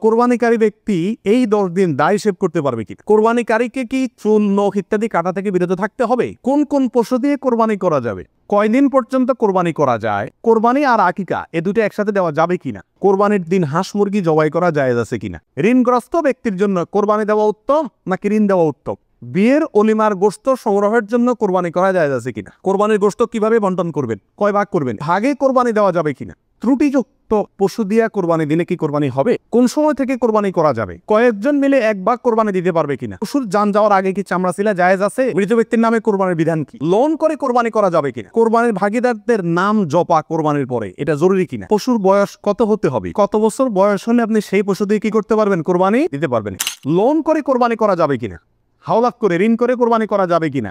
কোরবানিকারী ব্যক্তি এই 10 দিন দায় সেভ করতে পারবে কি? কোরবানিকারীকে কি চুল, নখ ইত্যাদি কাটা থেকে বিরত থাকতে হবে? কোন কোন পশু দিয়ে কোরবানি করা যাবে? কয়দিন পর্যন্ত কোরবানি করা যায়? কোরবানি আর আকিকা এ দুটো একসাথে দেওয়া যাবে কিনা? কোরবানির দিন হাঁস মুরগি জবাই করা জায়েজ আছে কিনা? ঋণগ্রস্ত ব্যক্তির জন্য কোরবানি দেওয়া উত্তম নাকি ঋণ দেওয়া উত্তম? বিয়ের অলিমার গোশত সংগ্রহের জন্য কোরবানি করা জায়েজ আছে কিনা? কোরবানির গোশত কিভাবে বন্টন করবেন? কয় ভাগ করবেন? ভাগে কোরবানি দেওয়া যাবে কিনা? ত্রুটিযুক্ত পশু দিয়া কোরবানি দিলে কি কোরবানি হবে? কোন সময় থেকে কোরবানি করা যাবে? কয়েকজন মিলে এক ভাগ কোরবানি দিতে পারবে কিনা? পশুর জান যাওয়ার আগে কি চামড়া ছিলা জায়েজ আছে? মৃত ব্যক্তির নামে কোরবানির বিধান কি? লোন করে কোরবানি করা যাবে কিনা? কোরবানির ভাগীদারদের নাম জপা কোরবানির পরে এটা জরুরি কিনা? পশুর বয়স কত হতে হবে? কত বছর বয়স হলে আপনি সেই পশু দিয়ে কি করতে পারবেন? কোরবানি দিতে পারবেন। লোন করে কোরবানি করা যাবে কিনা? হাওলাত করে ঋণ করে কোরবানি করা যাবে কিনা?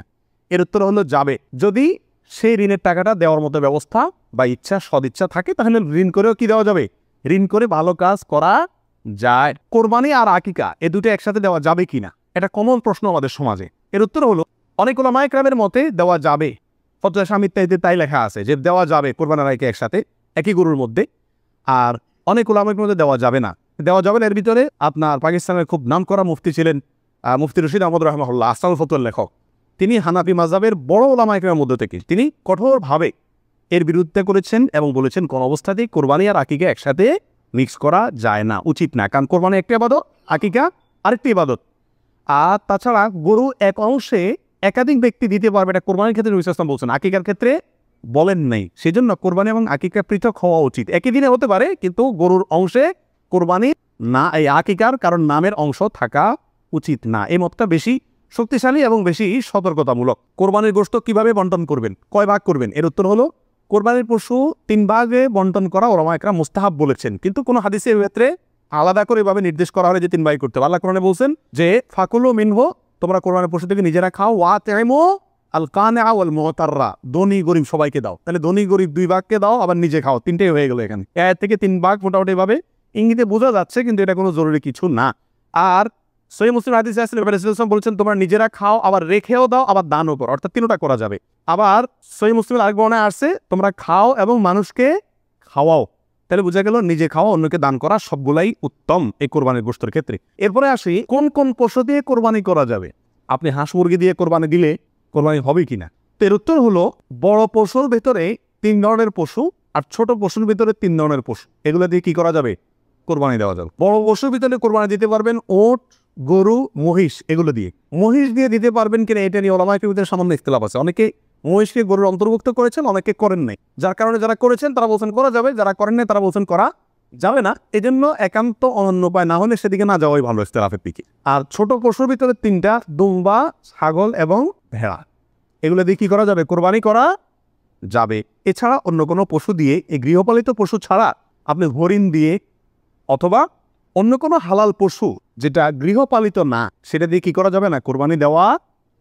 এর উত্তর হলো যাবে, যদি সেই ঋণের টাকাটা দেওয়ার মতো ব্যবস্থা বা ইচ্ছা সদিচ্ছা থাকে, তাহলে ঋণ করেও কি দেওয়া যাবে? ঋণ করে ভালো কাজ করা যায়। কোরবানি আর আকিকা এ দুটো একসাথে দেওয়া যাবে কিনা? এটা কমন প্রশ্ন আমাদের সমাজে। এর উত্তর হলো অনেক উলামায়ে কেরামের মতে দেওয়া যাবে। ফতোয়া শামী ইত্যাদিতে তাই লেখা আছে যে দেওয়া যাবে কোরবানি আর আকিকা একসাথে একই গরুর মধ্যে। আর অনেক উলামায়ের মধ্যে দেওয়া যাবে না। দেওয়া যাবে না এর ভিতরে আপনার পাকিস্তানের খুব নামকরা মুফতি ছিলেন মুফতি রশিদ আহমদ রাহমাহুল্লাহ, আসলামুল ফতোয়ার লেখক। তিনি হানাফি মাযহাবের বড় উলামায়ে কেরামের মধ্যে থেকে তিনি কঠোরভাবে এর বিরুদ্ধে করেছেন এবং বলেছেন কোন অবস্থাতেই কোরবানি আর আকিকা একসাথে মিক্স করা যায় না, উচিত না। কারণ কোরবানি একটা ইবাদত, আকিকা আরেকটি ইবাদত। আর তাছাড়া গরু এক অংশে একাধিক ব্যক্তি দিতে পারবে, এটা কোরবানির ক্ষেত্রে নবী সাল্লাল্লাহু আলাইহি ওয়াসাল্লাম বলছেন, আকিকার ক্ষেত্রে বলেন নাই। সেজন্য কোরবানি এবং আকিকা পৃথক হওয়া উচিত। একই দিনে হতে পারে, কিন্তু গরুর অংশে কোরবানি না, এই আকিকার কারণ নামের অংশ থাকা উচিত না। এই মতটা বেশি শক্তিশালী এবং বেশি সতর্কতামূলক। কোরবানির গোশত কিভাবে বন্টন করবেন? কয় ভাগ করবেন? এর উত্তর হলো কোরবানির পশু 3 ভাগে বন্টন করা উলামায়ে কেরাম মুস্তাহাব বলেছেন, কিন্তু কোনো হাদিসের ক্ষেত্রে আলাদা করে এভাবে নির্দেশ করা হয় যে 3 ভাগ করতে হবে। আল্লাহ কোরআনে বলছেন যে ফাকুলু মিনহু, তোমরা কোরবানির পশু থেকে নিজেরা খাও, ওয়া তাইমু আল কানিআ ওয়াল মুতাররা, ধনী গরিব সবাইকে দাও। তাহলে ধনী গরিব 2 ভাগকে দাও, আবার নিজে খাও, 3টাই হয়ে গেল এখানে। এর থেকে 3 ভাগ মোটামুটি ভাবে ইঙ্গিতে বোঝা যাচ্ছে, কিন্তু এটা কোনো জরুরি কিছু না। আর সহিহ মুসলিম হাদিসে আছে নবী রাসূলুল্লাহ সাল্লাল্লাহু আলাইহি ওয়াসাল্লাম বলেছেন তোমরা নিজেরা খাও, আবার রেখেও দাও, আবার দানও করো, অর্থাৎ 3টা করা যাবে। আবার সহিহ মুসলিমের আরেক বর্ণনায় আছে তোমরা খাও এবং মানুষকে খাওয়াও। তাহলে বোঝা গেল নিজে খাওয়া, অন্যকে দান করা সবগুলাই উত্তম এই কোরবানির গোশতের ক্ষেত্রে। এরপরে আসি কোন কোন পশু দিয়ে কোরবানি করা যাবে। আপনি হাঁস মুরগি দিয়ে কোরবানি দিলে কোরবানি হবে কিনা? এর উত্তর হলো বড় পশুর ভেতরে 3 ধরনের পশু আর ছোট পশুর ভিতরে 3 ধরনের পশু, এগুলো দিয়ে কি করা যাবে? কোরবানি দেওয়া যাবে। বড় পশুর ভিতরে কোরবানি দিতে পারবেন ওট, গরু, মহিষ, এগুলো দিয়ে। মহিষ দিয়ে দিতে পারবেন কিনা এটা নিয়ে উলামায়ে কেরামের সামান্য ইখতিলাফ আছে। অনেকে মহিষকে গরুর অন্তর্ভুক্ত করেছেন, অনেকে করেন নাই। যার কারণে যারা করেছেন তারা বলছেন করা যাবে, যারা করেন নাই তারা বলছেন করা যাবে না। এজন্য একান্ত অনন্য উপায় না হলে সেদিকে না যাওয়াই ভালো ইখতিলাফের দিকে। আর ছোট পশুর ভিতরে 3টা, দুম্বা, ছাগল এবং ভেড়া, এগুলো দিয়ে কি করা যাবে? কোরবানি করা যাবে। এছাড়া অন্য কোনো পশু দিয়ে, এই গৃহপালিত পশু ছাড়া আপনি হরিণ দিয়ে অথবা অন্য কোনো হালাল পশু যেটা গৃহপালিত না, সেটা দিয়ে কি করা যাবে না? কোরবানি দেওয়া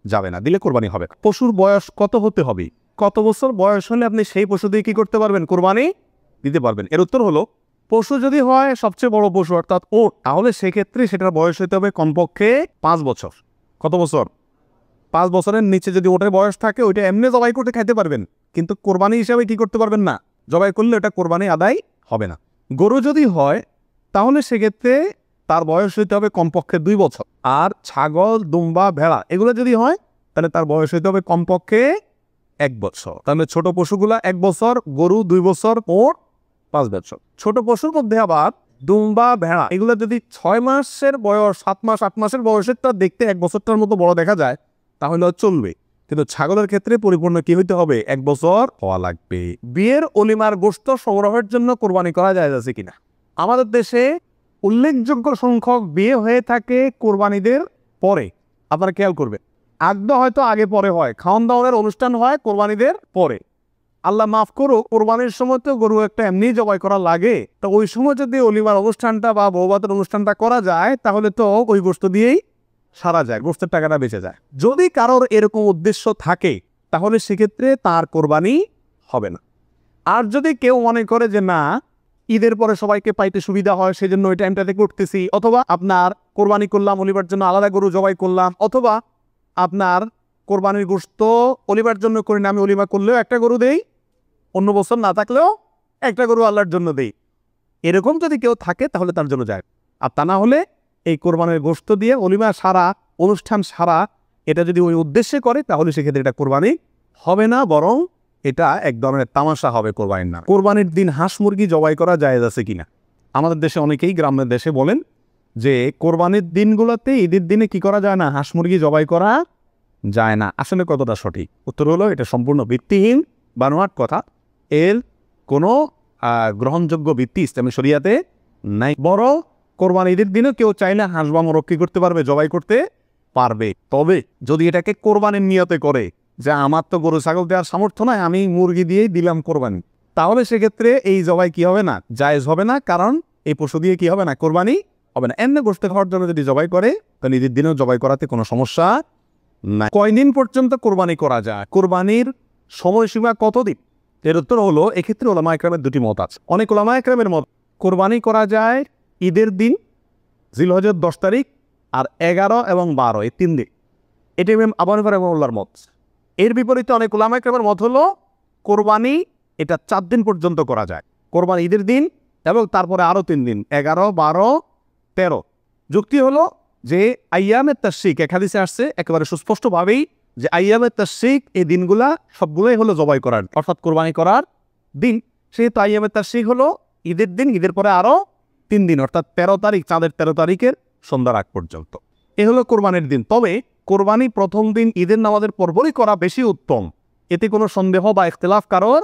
যাবে না, দিলে কোরবানি হবে। পশুর বয়স কত হতে হবে? কত বছর বয়স হলে আপনি সেই পশু দিয়ে কি করতে পারবেন? কোরবানি দিতে পারবেন। এর উত্তর হলো পশু যদি হয় সবচেয়ে বড় পশু অর্থাৎ ওট, তাহলে সেক্ষেত্রে সেটার বয়স হতে হবে কমপক্ষে 5 বছর। কত বছর? 5 বছরের নিচে যদি ওটের বয়স থাকে ওইটা এমনি জবাই করতে খাইতে পারবেন, কিন্তু কোরবানি হিসাবে কি করতে পারবেন না, জবাই করলে ওটা কোরবানি আদায় হবে না। গরু যদি হয় তাহলে সেক্ষেত্রে তার বয়স হইতে হবে কমপক্ষে 2 বছর। আর ছাগল, দুম্বা, ভেড়া এগুলো যদি হয় তাহলে তার বয়স হইতে হবে কমপক্ষে 1 বছর। তাহলে ছোট পশুগুলা 1 বছর, গরু 2 বছর, ওট 5 বছর। ছোট পশুর মধ্যে আবার দুম্বা, ভেড়া এগুলো যদি 6 মাসের বয়স, 7 মাস, 8 মাসের বয়সেরটা দেখতে 1 বছরটার মতো বড় দেখা যায় তাহলে চলবে, কিন্তু ছাগলের ক্ষেত্রে পরিপূর্ণ কি হইতে হবে? 1 বছর হওয়া লাগবে। বিয়ের অলিমার গোশত সংগ্রহের জন্য কোরবানি করা যায় আছে কিনা? আমাদের দেশে উল্লেখযোগ্য সংখ্যক বিয়ে হয়ে থাকে কোরবানিদের পরে। আপনারা খেয়াল করবেন, আগদা হয়তো আগে পরে হয়, খাওয়ান দাওয়ানের অনুষ্ঠান হয় কোরবানিদের পরে। আল্লাহ মাফ করুক, কোরবানির সময় তো গরু একটা এমনি জবাই করা লাগে, তো ওই সময় যদি অলিমার অনুষ্ঠানটা বা বৌভাতের অনুষ্ঠানটা করা যায় তাহলে তো ওই গোশত দিয়েই সারা যায়, গোশতের টাকাটা বেঁচে যায়। যদি কারোর এরকম উদ্দেশ্য থাকে তাহলে সেক্ষেত্রে তার কোরবানি হবে না। আর যদি কেউ মনে করে যে না ঈদের পরে সবাইকে পাইতে সুবিধা হয় সেজন্য ওই টাইমটাতে করতেছি, অথবা আপনার কোরবানি করলাম অলিবার জন্য আলাদা গরু জবাই করলাম, অথবা আপনার কোরবানির গোশত অলিবার জন্য করি না, আমি অলিমা করলেও একটা গরু দেই, অন্য বছর না থাকলেও একটা গরু আল্লাহর জন্য দেই, এরকম যদি কেউ থাকে তাহলে তার জন্য যায়। আর তা না হলে এই কোরবানির গোশত দিয়ে অলিমা সারা অনুষ্ঠান সারা এটা যদি ওই উদ্দেশ্যে করে তাহলে সেক্ষেত্রে এটা কোরবানি হবে না, বরং এটা এক ধরনের তামাশা হবে কোরবানির নামে। কোরবানির দিন হাঁস মুরগি জবাই করা জায়েজ আছে কিনা? আমাদের দেশে অনেকেই গ্রামের দেশে বলেন যে কোরবানির দিনগুলোতে ঈদের দিনে কি করা যায় না, হাঁস মুরগি জবাই করা যায় না। আসলে কতটা সঠিক? উত্তর হলো এটা সম্পূর্ণ ভিত্তিহীন বানোয়াট কথা। এর কোনো গ্রহণযোগ্য ভিত্তি ইসলামী শরিয়াতে নাই। বড় কোরবানি ঈদের দিনেও কেউ চাইলে হাঁস বা মোরগ কি করতে পারবে, জবাই করতে পারবে। তবে যদি এটাকে কোরবানির নিয়তে করে যে আমার তো গরু ছাগল দেওয়ার সামর্থ্য নাই, আমি মুরগি দিয়েই দিলাম কোরবানি, তাহলে সেক্ষেত্রে এই জবাই কি হবে না, জায়েজ হবে না। কারণ এই পশু দিয়ে কি হবে না, কোরবানি হবে না। এমনি গোশত খাওয়ার জন্য যদি জবাই করে তাহলে ঈদের দিনেও জবাই করাতে কোনো সমস্যা নাই। কয়দিন পর্যন্ত কোরবানি করা যায়? কোরবানির সময়সীমা কতদিন? এর উত্তর হলো এক্ষেত্রে ওলামা একরামের দুটি মত আছে। অনেক ওলামা একরামের মত কোরবানি করা যায় ঈদের দিন জিলহজের 10 তারিখ আর 11 এবং 12 এই 3 দিন। এটি ইমাম আবু হানিফা রাহিমাহুল্লাহর মত। এর বিপরীতে অনেক ওলামা একরামের মত হলো কোরবানি এটা 4 দিন পর্যন্ত করা যায়। কোরবানি ঈদের দিন এবং তারপরে আরও 3 দিন, 11, 12, 13। যুক্তি হলো যে আইয়ামে তাশরিক এক হাদিসে আসছে একেবারে সুস্পষ্টভাবেই যে আইয়ামে তাশরিক এই দিনগুলা সবগুলোই হলো জবাই করার অর্থাৎ কোরবানি করার দিন। সেহেতু আইয়ামে তাশরিক হলো ঈদের দিন, ঈদের পরে আরও 3 দিন অর্থাৎ 13 তারিখ, চাঁদের 13 তারিখের সন্ধ্যার আগ পর্যন্ত। এ হলো কোরবানির দিন। তবে কোরবানি প্রথম দিন ঈদের নামাজের পরপরই করা বেশি উত্তম, এতে কোনো সন্দেহ বা ইখতিলাফ কারোর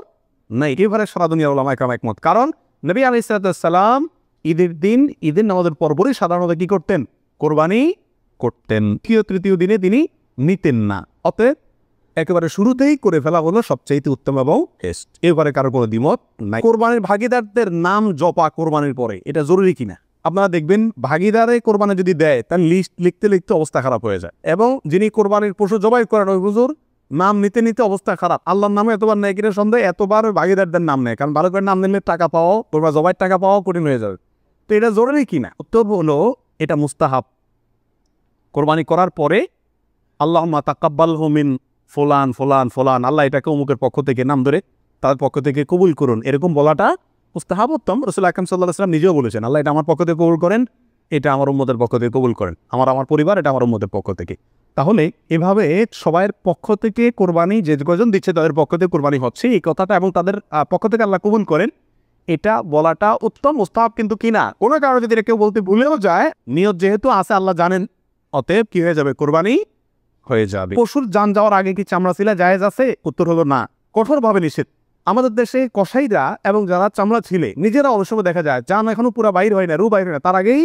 নাই। এবারে সারা দুনিয়ার উলামা একরাম একমত। কারণ নবী আলাইহিস সালাম ঈদের দিন ঈদের নামাজের পরপরই সাধারণত কি করতেন, কোরবানি করতেন। তৃতীয় দিনে তিনি নিতেন না। অতএব একেবারে শুরুতেই করে ফেলা হলো সবচেয়ে উত্তম এবং বেস্ট। এবারে কারো কোনো দ্বিমত নাই। কোরবানির ভাগিদারদের নাম জপা কোরবানির পরে এটা জরুরি কিনা? আপনারা দেখবেন ভাগিদারে কোরবানি যদি দেয় তার লিস্ট লিখতে লিখতে অবস্থা খারাপ হয়ে যায়, এবং যিনি কোরবানির পশু জবাই করেন ওই হুজুর নাম নিতে নিতে অবস্থা খারাপ। আল্লাহর নামে এতবার নেয় কিনা সন্দেহ, এতবার ভাগিদারদের নাম নেয়। কারণ ভালো করে নাম নিলে টাকা পাওয়া, কোরবানি জবাইয়ের টাকা পাওয়া কঠিন হয়ে যাবে। তো এটা জরুরি কিনা? উত্তর হলো এটা মুস্তাহাব। কোরবানি করার পরে আল্লাহুম্মা তাকাব্বালহু মিন ফুলান ফুলান ফুলান, আল্লাহ এটাকে অমুকের পক্ষ থেকে নাম ধরে তাদের পক্ষ থেকে কবুল করুন, এরকম বলাটা মুস্তাহাব উত্তম। রাসূল আকরাম সাল্লাল্লাহু আলাইহি ওয়াসাল্লাম নিজেও বলেছেন আল্লাহ এটা আমার পক্ষ থেকে কবুল করেন, এটা আমার উম্মতের পক্ষ থেকে কবুল করেন, আমার পরিবার এটা আমার উম্মতের পক্ষ থেকে। তাহলে এভাবে সবাইয়ের পক্ষ থেকে কোরবানি যে কজন দিচ্ছে তাদের পক্ষ থেকে কোরবানি হচ্ছে এই কথাটা, এবং তাদের পক্ষ থেকে আল্লাহ কবুল করেন, এটা বলাটা উত্তম মুস্তাহাব। কিন্তু কিনা কোনো কারণে যদি কেউ বলতে ভুলেও যায়, নিয়ত যেহেতু আছে আল্লাহ জানেন, অতএব কি হয়ে যাবে, কোরবানি হয়ে যাবে। পশুর জান যাওয়ার আগে কি চামড়া ছিলা জায়েজ আছে? উত্তর হলো না, কঠোরভাবে নিষেধ। আমাদের দেশে কসাইরা এবং যারা চামড়া ছিলে নিজেরা অনেক সময় দেখা যায় জান এখনো পুরো বাইর হয় না, রু বাইর হয় না, তার আগেই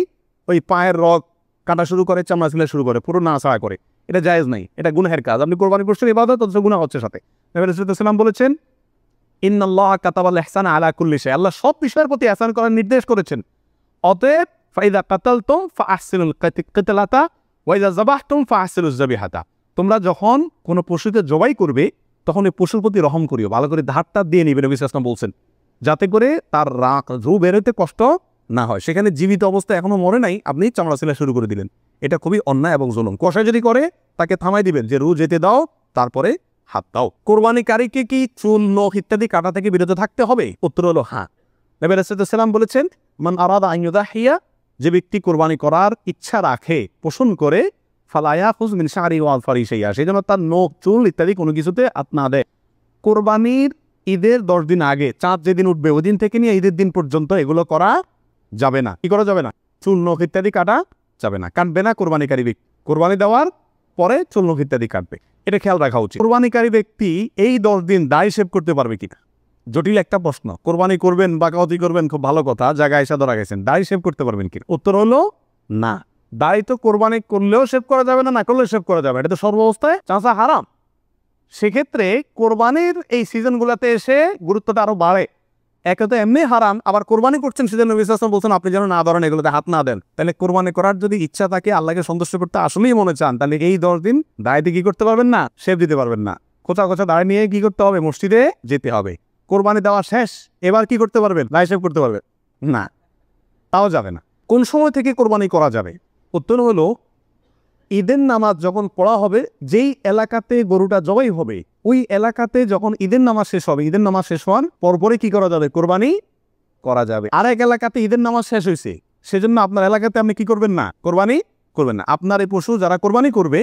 ওই পায়ের রগ কাটা শুরু করে, চামড়া ছিলা শুরু করে, পুরো না ছাড়া করে। এটা জায়েজ নাই, এটা গুনাহের কাজ। আপনি কোরবানি করছেন ইবাদত, অথচ গুনাহ হচ্ছে সাথে। নবী রাসূলুল্লাহ সাল্লাল্লাহু আলাইহি ওয়াসাল্লাম বলেছেন ইন্নাল্লাহা কাতাবাল ইহসানা আলা কুল্লি শাই, আল্লাহ সব বিষয়ের প্রতি ইহসান করার নির্দেশ করেছেন। অতএব ফাইদা কাতালতুম ফাআহসিনুল কিতলাতা ওয়া ইযা যাবাহতুম ফাআহসিনুজ যাবিহাতা, তোমরা যখন কোনো পশুকে জবাই করবে তখন এই পশুর প্রতি রহম করিও, ভালো করে ধারটা দিয়ে নিবে। নবী সাল্লাল্লাহু আলাইহি ওয়াসাল্লাম বলছেন যাতে করে তার রূহ বের হতে কষ্ট না হয়। সেখানে জীবিত অবস্থায় এখনো মরে নাই, আপনি চামড়া ছিলা শুরু করে দিলেন, এটা খুবই অন্যায় এবং জুলুম। কসাই যদি করে তাকে থামাই দিবেন যে রূহ যেতে দাও, তারপরে হাত দাও। কোরবানিকারীকে কি চুল, নখ ইত্যাদি কাটা থেকে বিরত থাকতে হবে? উত্তর হলো হ্যাঁ। নবী রাসূলুল্লাহ সাল্লাল্লাহু আলাইহি ওয়াসাল্লাম বলেছেন মান আরাদা আন ইউদাহিয়া, যে ব্যক্তি কোরবানি করার ইচ্ছা রাখে, পোষণ করে, ফালা ইয়াখুয মিন শা'রি ওয়া আযফারি শাইআ, সেজন্য তার নখ, চুল ইত্যাদি কোনো কিছুতে হাত না দেয়। কোরবানির ঈদের 10 দিন আগে, চাঁদ যেদিন উঠবে ওই দিন থেকে নিয়ে ঈদের দিন পর্যন্ত এগুলো করা যাবে না। কি করা যাবে না? চুল, নখ ইত্যাদি কাটা যাবে না, কাটবে না কোরবানিকারী ব্যক্তি। কোরবানি দেওয়ার পরে চুল, নখ ইত্যাদি কাটবে, এটা খেয়াল রাখা উচিত। কোরবানিকারী ব্যক্তি এই 10 দিন দাড়ি শেভ করতে পারবে কিনা? জটিল একটা প্রশ্ন। কোরবানি করবেন, বাকাওয়াতি করবেন, খুব ভালো কথা, জায়গায় এসে ধরা গেছেন, দাড়ি শেভ করতে পারবেন কিনা? উত্তর হলো না। দাড়ি তো কোরবানি করলেও শেভ করা যাবে না, না করলেও শেভ করা যাবে, এটা তো সর্বাবস্থায় চাঁচা হারাম। সেক্ষেত্রে কোরবানির এই সিজনগুলোতে এসে গুরুত্বটা আরো বাড়ে। একে তো এমনি হারাম, আবার কোরবানি করছেন সেজন্য নবী সাল্লাল্লাহু আলাইহি ওয়াসাল্লাম বলছেন আপনি যেন না ধরেন, এগুলোতে হাত না দেন। তাহলে কোরবানি করার যদি ইচ্ছা থাকে, আল্লাহকে সন্তুষ্ট করতে আসলেই মনে চান, তাহলে এই 10 দিন দাড়িতে কি করতে পারবেন না, শেভ দিতে পারবেন না। কোথা কোথা দাড়ি নিয়ে কি করতে হবে, মসজিদে যেতে হবে। কোরবানি দেওয়া শেষ, এবার কি করতে পারবেন, দাড়ি শেভ করতে পারবেন না, তাও যাবে না। কোন সময় থেকে কোরবানি করা যাবে? উত্তর হলো ঈদের নামাজ যখন পড়া হবে, যেই এলাকাতে গরুটা জবাই হবে ওই এলাকাতে যখন ঈদের নামাজ শেষ হবে, ঈদের নামাজ শেষ হওয়ার পরপরে কি করা যাবে, কোরবানি করা যাবে। আরেক এলাকাতে ঈদের নামাজ শেষ হয়েছে, সেজন্য আপনার এলাকাতে আপনি কি করবেন না? কোরবানি করবেন না। আপনার এই পশু যারা কোরবানি করবে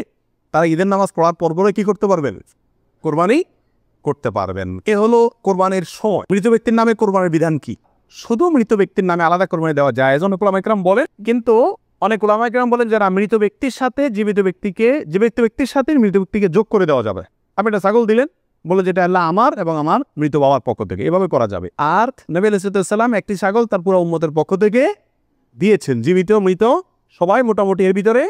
তারা ঈদের নামাজ পড়ার পরে কি করতে পারবেন? কোরবানি করতে পারবেন। এ হলো কোরবানির সময়। মৃত ব্যক্তির নামে কোরবানির বিধান কি? শুধু মৃত ব্যক্তির নামে আলাদা কোরবানি দেওয়া যায় অনেক উলামা ইকরাম বলেন, কিন্তু অনেক উলামা ইকরাম বলেন যারা মৃত ব্যক্তির সাথে জীবিত ব্যক্তির সাথে মৃত ব্যক্তিকে যোগ করে দেওয়া যাবে। আপনি একটা ছাগল দিলেন, বলে যেটা আল্লাহ আমার এবং আমার মৃত বাবার পক্ষ থেকে, এভাবে করা যাবে। আর নবী আলাইহিস সালাম একটি ছাগল তার পুরো উম্মতের পক্ষ থেকে দিয়েছেন, জীবিত মৃত সবাই মোটামুটি এর ভিতরে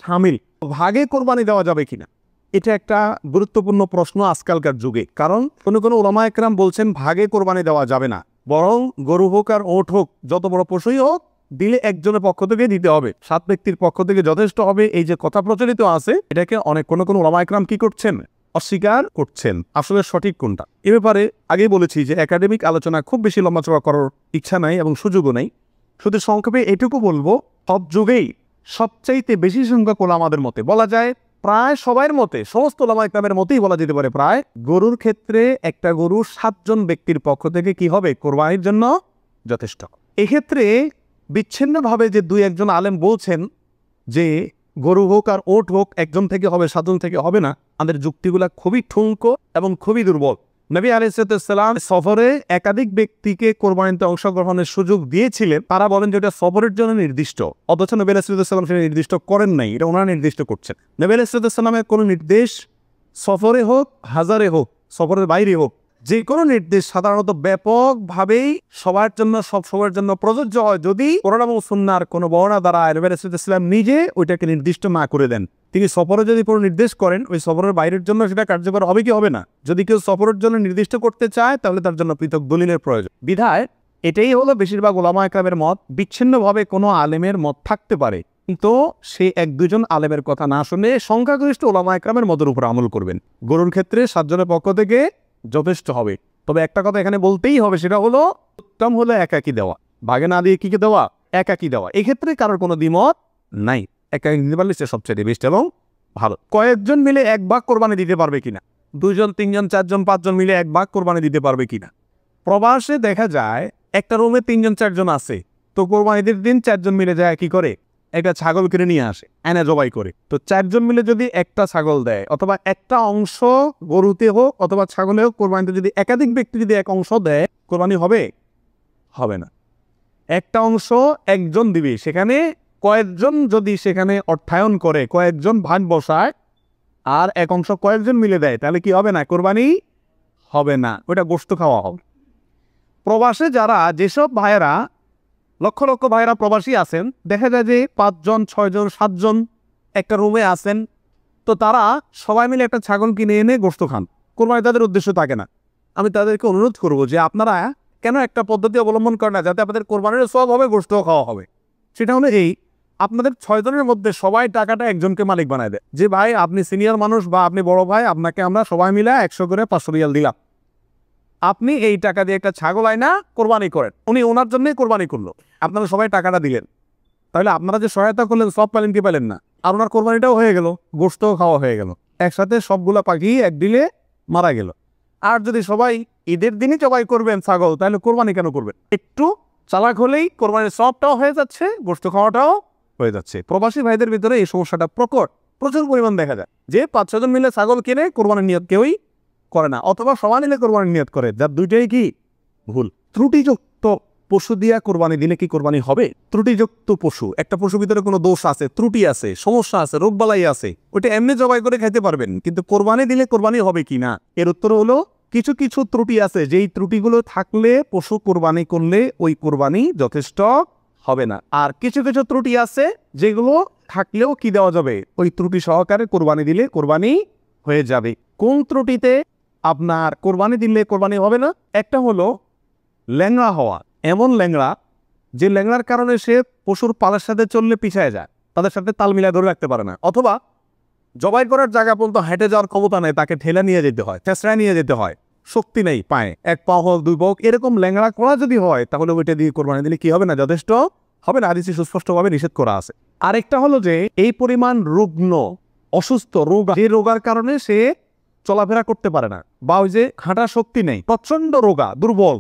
শামিল। ভাগে কোরবানি দেওয়া যাবে কিনা, এটা একটা গুরুত্বপূর্ণ প্রশ্ন আজকালকার যুগে। কারণ কোনো উলামা একরাম বলছেন ভাগে কোরবানি দেওয়া যাবে না, বরং গরু হোক আর ওট হোক, যত বড় পশুই হোক, দিলে একজনের পক্ষ থেকে দিতে হবে, 7 ব্যক্তির পক্ষ থেকে যথেষ্ট হবে। এই যে কথা প্রচলিত আছে, এটাকে অনেক কোনো উলামা একরাম কি করছেন? অস্বীকার করছেন। আসলে সঠিক কোনটা, এ ব্যাপারে আগেই বলেছি যে একাডেমিক আলোচনা খুব বেশি লম্বাচড়া করার ইচ্ছা নাই এবং সুযোগও নেই। শুধু সংক্ষেপে এটুকু বলবো, সব যুগেই সবচাইতে বেশি সংখ্যক ওলামাদের মতে, বলা যায় প্রায় সবার মতে, সমস্ত ওলামা ইকরামের মতেই বলা যেতে পারে প্রায়, গরুর ক্ষেত্রে একটা গরু 7 জন ব্যক্তির পক্ষ থেকে কি হবে? কোরবানির জন্য যথেষ্ট। এক্ষেত্রে বিচ্ছিন্নভাবে যে 2-1 আলেম বলছেন যে গরু হোক আর ওট হোক একজন থেকে হবে, 7 জন থেকে হবে না, আমাদের যুক্তিগুলা খুবই ঠুনকো এবং খুবই দুর্বল। নবী আলাইহিস সালাম সফরে একাধিক ব্যক্তিকে কোরবানিতে অংশগ্রহণের সুযোগ দিয়েছিলেন। তারা বলেন যে এটা সফরের জন্য নির্দিষ্ট, অথচ নবী আলাইহিস সালাম সেটা নির্দিষ্ট করেন নাই, এটা ওনারা নির্দিষ্ট করছেন। নবী আলাইহিস সালামের কোনো নির্দেশ সফরে হোক, হাজারে হোক, সফরের বাইরে হোক, যে কোনো নির্দেশ সাধারণত ব্যাপকভাবেই সবার জন্য সব সময়ের জন্য প্রযোজ্য হয় যদি কোরআন এবং সুন্নাহর কোনো বর্ণনা দ্বারা নবী আলাইহিস সালাম নিজে ওইটাকে নির্দিষ্ট না করে দেন। তিনি সফরে যদি কোনো নির্দেশ করেন, ওই সফরের বাইরের জন্য সেটা কার্যকর হবে কি হবে না। যদি কেউ সফরের জন্য নির্দিষ্ট করতে চায় তাহলে তার জন্য পৃথক দলিলের প্রয়োজন। বিধায় এটাই হলো বেশিরভাগ ওলামা একরামের মত। বিচ্ছিন্নভাবে কোনো আলেমের মত থাকতে পারে, কিন্তু সে 1-2 আলেমের কথা না শুনে সংখ্যাগরিষ্ঠ ওলামা একরামের মতের উপর আমল করবেন। গরুর ক্ষেত্রে 7 জনের পক্ষ থেকে যথেষ্ট হবে। তবে একটা কথা এখানে বলতেই হবে, সেটা হলো উত্তম হলো একাকি দেওয়া, ভাগে না দিয়ে কি দেওয়া? একাকি দেওয়া। এক্ষেত্রে কারোর কোনো দ্বিমত নাই, একাকি দিতে পারলে সে সবচেয়ে বেস্ট এবং ভালো। কয়েকজন মিলে 1 ভাগ কোরবানি দিতে পারবে কিনা? 2 জন, 3 জন, 4 জন, 5 জন মিলে 1 ভাগ কোরবানি দিতে পারবে কিনা? প্রবাসে দেখা যায় একটা রুমে 3 জন 4 জন আছে, তো কোরবানিদের দিন 4 জন মিলে যায় কি করে? একটা ছাগল কিনে নিয়ে আসে, এনে জবাই করে। তো 4 জন মিলে যদি একটা ছাগল দেয়, অথবা একটা অংশ গরুতে হোক অথবা ছাগলে হোক, কোরবানিতে যদি একাধিক ব্যক্তি যদি এক অংশ দেয়, কোরবানি হবে? হবে না। একটা অংশ একজন দিবে, সেখানে কয়েকজন যদি সেখানে অর্থায়ন করে, কয়েকজন ভাগ বসায়, আর এক অংশ কয়েকজন মিলে দেয়, তাহলে কি হবে না? কোরবানি হবে না, ওটা গোশত খাওয়া হবে। প্রবাসে যারা, যেসব ভাইয়েরা, লক্ষ লক্ষ ভাইয়েরা প্রবাসী আছেন, দেখা যায় যে 5 জন, 6 জন, 7 জন একটা রুমে আছেন, তো তারা সবাই মিলে একটা ছাগল কিনে এনে গোশত খান, কোরবানি তাদের উদ্দেশ্য থাকে না। আমি তাদেরকে অনুরোধ করব যে আপনারা কেন একটা পদ্ধতি অবলম্বন করেন না, যাতে আপনাদের কোরবানির সওয়াব হবে, গোশত খাওয়া হবে। সেটা হলো এই, আপনাদের 6 জনের মধ্যে সবাই টাকাটা একজনকে মালিক বানায় দেয়, যে ভাই আপনি সিনিয়র মানুষ বা আপনি বড় ভাই, আপনাকে আমরা সবাই মিলে 100 করে 500 রিয়াল দিলাম, আপনি এই টাকা দিয়ে একটা ছাগল আয়না কোরবানি করেন। উনি ওনার জন্যই কোরবানি করলো, আপনারা সবাই টাকাটা দিলেন, তাহলে আপনারা যে সহায়তা করলেন সব পেলেন কি পেলেন না? আর ওনার কোরবানিটাও হয়ে গেল, গোশতও খাওয়া হয়ে গেল, একসাথে সবগুলা পাখি এক দিলে মারা গেল। আর যদি সবাই ঈদের দিনই জবাই করবেন ছাগল, তাহলে কোরবানি কেন করবেন? একটু চালাক হলেই কোরবানির সবটাও হয়ে যাচ্ছে, গোশত খাওয়াটাও হয়ে যাচ্ছে। প্রবাসী ভাইদের ভিতরে এই সমস্যাটা প্রচুর পরিমাণ দেখা যায়, যে 5-6 জন মিলে ছাগল কিনে কোরবানির নিয়ত কেউই করে না, অথবা সবাই মিলে কোরবানির নিয়ত করে, যার দুইটাই কি ভুল। ত্রুটিযুক্ত পশু দিয়া কোরবানি দিলে কি কোরবানি হবে? ত্রুটিযুক্ত পশু, একটা পশুর ভিতরে কোনো দোষ আছে, ত্রুটি আছে, সমস্যা আছে, রোগবালাই আছে, ওইটা এমনি জবাই করে খাইতে পারবেন, কিন্তু কোরবানি দিলে কোরবানি হবে কি না, এর উত্তর হলো কিছু কিছু ত্রুটি আছে, যেই ত্রুটিগুলো থাকলে পশু কোরবানি করলে ওই কোরবানি যথেষ্ট হবে না। আর কিছু কিছু ত্রুটি আছে যেগুলো থাকলেও কি দেওয়া যাবে? ওই ত্রুটি সহকারে কোরবানি দিলে কোরবানি হয়ে যাবে। কোন ত্রুটিতে আপনার কোরবানি দিলে কোরবানি হবে না? একটা হলো ল্যাংড়া হওয়া, এমন ল্যাংড়া যে ল্যাংড়ার কারণে সে পশুর পালের সাথে চললে পিছায় যায়, তাদের সাথে তাল মিলায় ধরে রাখতে পারে না, অথবা জবাই করার জায়গা পর্যন্ত হেঁটে যাওয়ার ক্ষমতা নেই, তাকে ঠেলে নিয়ে যেতে হয়, চেষ্টায় নিয়ে যেতে হয়, শক্তি নেই পায়ে, 1 পা হোক 2 পা হোক, এরকম ল্যাংড়া করা যদি হয়, তাহলে ওইটা দিয়ে কোরবানি দিলে কি হবে না? যথেষ্ট হবে না, হাদিসে সুস্পষ্টভাবে নিষেধ করা আছে। আরেকটা হলো যে এই পরিমাণ রুগ্ন, অসুস্থ, রোগ, যে রোগার কারণে সে চলাফেরা করতে পারে না, বা ওই যে হাঁটার শক্তি নেই, প্রচন্ড রোগা, দুর্বল,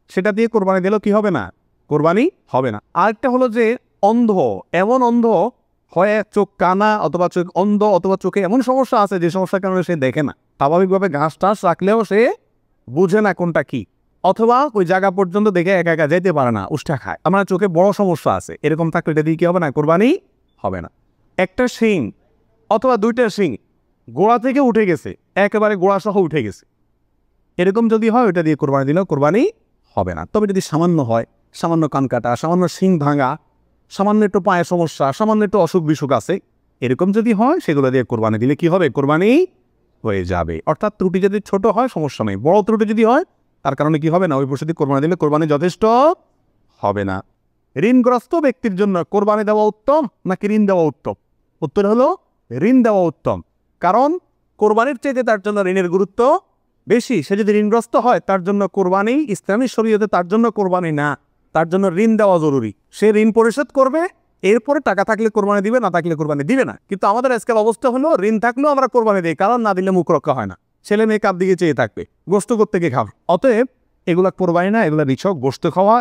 সেটা দিয়ে কোরবানি দিলেও কি হবে না? কোরবানি হবে না। আরেকটা হলো যে অন্ধ, এমন অন্ধ হয় চোখ কানা অথবা চোখ অন্ধ অথবা চোখে এমন সমস্যা আছে যে সমস্যার কারণে সে দেখে না, স্বাভাবিকভাবে ঘাস টাস রাখলেও সে বুঝে না কোনটা কি, অথবা ওই জায়গা পর্যন্ত দেখে একা একা যেতে পারে না, উষ্টা খায়, আমার চোখে বড় সমস্যা আছে, এরকম থাকলে এটা দিয়ে কি হবে না? কোরবানি হবে না। একটা শিং অথবা দুইটা শিং গোড়া থেকে উঠে গেছে, একেবারে গোড়া সহ উঠে গেছে, এরকম যদি হয় ওইটা দিয়ে কোরবানি দিলেও কোরবানি হবে না। তবে যদি সামান্য হয়, সামান্য কান কাটা, সামান্য শিং ভাঙা, সামান্য একটু পায়ে সমস্যা, সামান্য একটু অসুখ বিসুখ আছে, এরকম যদি হয় সেগুলো দিয়ে কোরবানি দিলে কি হবে? কোরবানি হয়ে যাবে। অর্থাৎ ত্রুটি যদি ছোট হয় সমস্যা নেই, বড় ত্রুটি যদি হয় তার কারণে কি হবে না? ওই পশু দিয়ে কোরবানি দিলে কোরবানি যথেষ্ট হবে না। ঋণগ্রস্ত ব্যক্তির জন্য কোরবানি দেওয়া উত্তম নাকি ঋণ দেওয়া উত্তম? উত্তর হলো ঋণ দেওয়া উত্তম। কারণ কোরবানির চাইতে তার জন্য ঋণের গুরুত্ব বেশি। সে যদি ঋণগ্রস্ত হয় তার জন্য কোরবানি ইসলামী শরীয়তে তার জন্য কোরবানি না, তার জন্য ঋণ দেওয়া জরুরি। সে ঋণ পরিশোধ করবে, এরপরে টাকা থাকলে কোরবানি দিবে, না থাকলে কোরবানি দিবে না। কিন্তু আমাদের আজকাল অবস্থা হলো ঋণ থাকলেও আমরা কোরবানি দিই, কারণ না দিলে মুখ রক্ষা হয় না, ছেলে মেয়ে কাপ দিকে চেয়ে থাকবে, গোস্ত করতে গিয়ে খাও। অতএব এগুলা কোরবানি না, এগুলা রিছক, গোস্ত খাওয়া